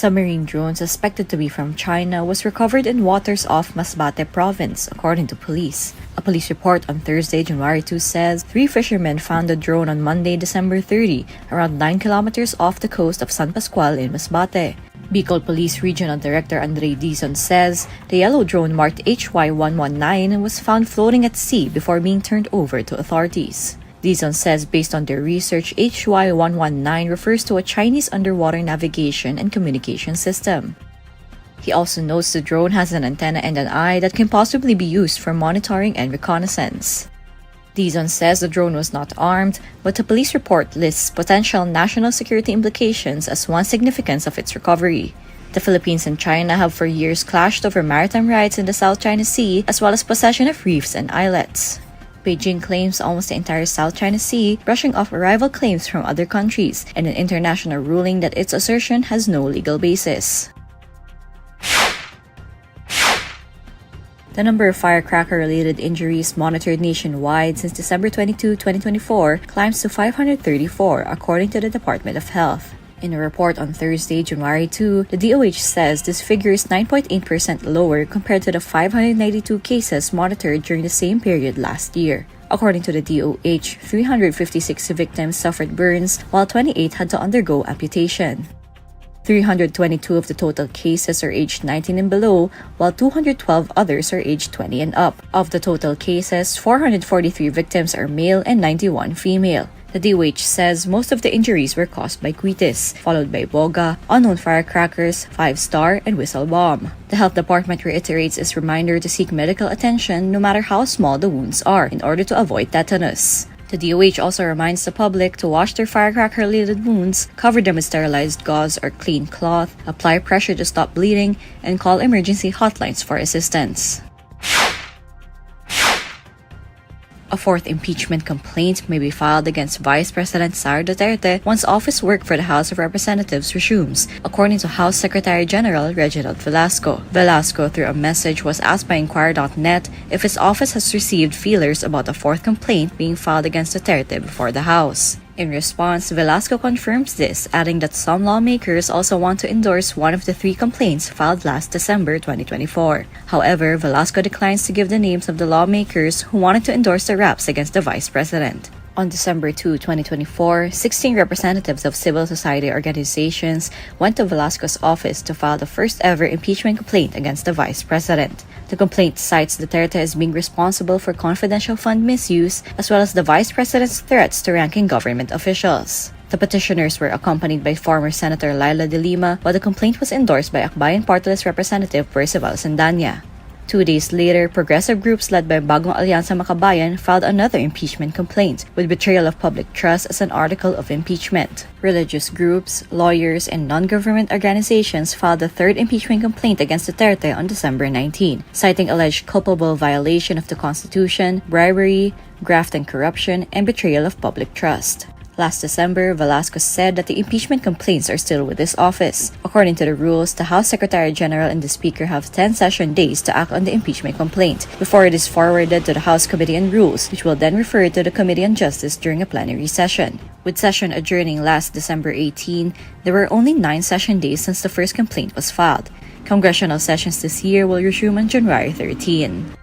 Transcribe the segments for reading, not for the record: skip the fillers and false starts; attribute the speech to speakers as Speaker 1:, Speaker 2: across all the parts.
Speaker 1: submarine drone suspected to be from China was recovered in waters off Masbate province, according to police. A police report on Thursday, January 2 says 3 fishermen found the drone on Monday, December 30, around 9 kilometers off the coast of San Pascual in Masbate. Bicol Police Regional Director Andre Dizon says the yellow drone marked HY119 was found floating at sea before being turned over to authorities. Dizon says based on their research, HY119 refers to a Chinese underwater navigation and communication system. He also notes the drone has an antenna and an eye that can possibly be used for monitoring and reconnaissance. Dizon says the drone was not armed, but the police report lists potential national security implications as one significance of its recovery. The Philippines and China have for years clashed over maritime rights in the South China Sea, as well as possession of reefs and islets. Beijing claims almost the entire South China Sea, brushing off rival claims from other countries, and an international ruling that its assertion has no legal basis. The number of firecracker-related injuries monitored nationwide since December 22, 2024 climbs to 534, according to the Department of Health. In a report on Thursday, January 2, the DOH says this figure is 9.8% lower compared to the 592 cases monitored during the same period last year. According to the DOH, 356 victims suffered burns, while 28 had to undergo amputation. 322 of the total cases are aged 19 and below, while 212 others are aged 20 and up. Of the total cases, 443 victims are male and 91 female. The DOH says most of the injuries were caused by quites, followed by boga, unknown firecrackers, 5-star, and whistle bomb. The health department reiterates its reminder to seek medical attention no matter how small the wounds are in order to avoid tetanus. The DOH also reminds the public to wash their firecracker-related wounds, cover them with sterilized gauze or clean cloth, apply pressure to stop bleeding, and call emergency hotlines for assistance. A fourth impeachment complaint may be filed against Vice President Sara Duterte once office work for the House of Representatives resumes, according to House Secretary General Reginald Velasco. Velasco, through a message, was asked by INQUIRER.net if his office has received feelers about a fourth complaint being filed against Duterte before the House. In response, Velasco confirms this, adding that some lawmakers also want to endorse one of the 3 complaints filed last December 2024. However, Velasco declines to give the names of the lawmakers who wanted to endorse the raps against the vice president. On December 2, 2024, 16 representatives of civil society organizations went to Velasco's office to file the first-ever impeachment complaint against the vice president. The complaint cites Duterte as being responsible for confidential fund misuse, as well as the vice president's threats to ranking government officials. The petitioners were accompanied by former Senator Laila de Lima, while the complaint was endorsed by Akbayan Party List Representative Percival Sandanya. 2 days later, progressive groups led by Bagong Alyansa Makabayan filed another impeachment complaint, with betrayal of public trust as an article of impeachment. Religious groups, lawyers, and non-government organizations filed a third impeachment complaint against Duterte on December 19, citing alleged culpable violation of the Constitution, bribery, graft and corruption, and betrayal of public trust. Last December, Velasco said that the impeachment complaints are still with his office. According to the rules, the House Secretary General and the Speaker have 10 session days to act on the impeachment complaint before it is forwarded to the House Committee on Rules, which will then refer it to the Committee on Justice during a plenary session. With session adjourning last December 18, there were only 9 session days since the first complaint was filed. Congressional sessions this year will resume on January 13.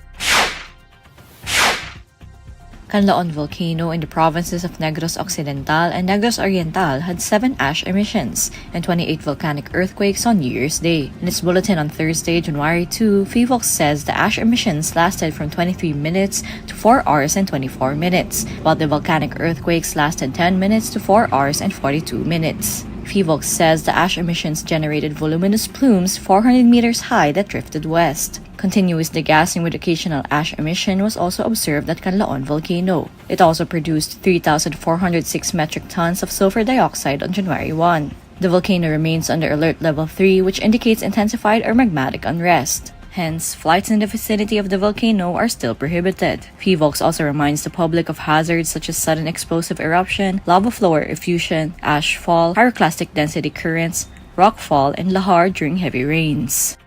Speaker 1: Kanlaon Volcano in the provinces of Negros Occidental and Negros Oriental had 7 ash emissions and 28 volcanic earthquakes on New Year's Day. In its bulletin on Thursday, January 2, PHIVOLCS says the ash emissions lasted from 23 minutes to 4 hours and 24 minutes, while the volcanic earthquakes lasted 10 minutes to 4 hours and 42 minutes. PHIVOLCS says the ash emissions generated voluminous plumes 400 meters high that drifted west. Continuous degassing with occasional ash emission was also observed at Kanlaon Volcano. It also produced 3,406 metric tons of sulfur dioxide on January 1. The volcano remains under alert level 3, which indicates intensified or magmatic unrest. Hence, flights in the vicinity of the volcano are still prohibited. PHIVOLCS also reminds the public of hazards such as sudden explosive eruption, lava flow or effusion, ash fall, pyroclastic density currents, rock fall, and lahar during heavy rains.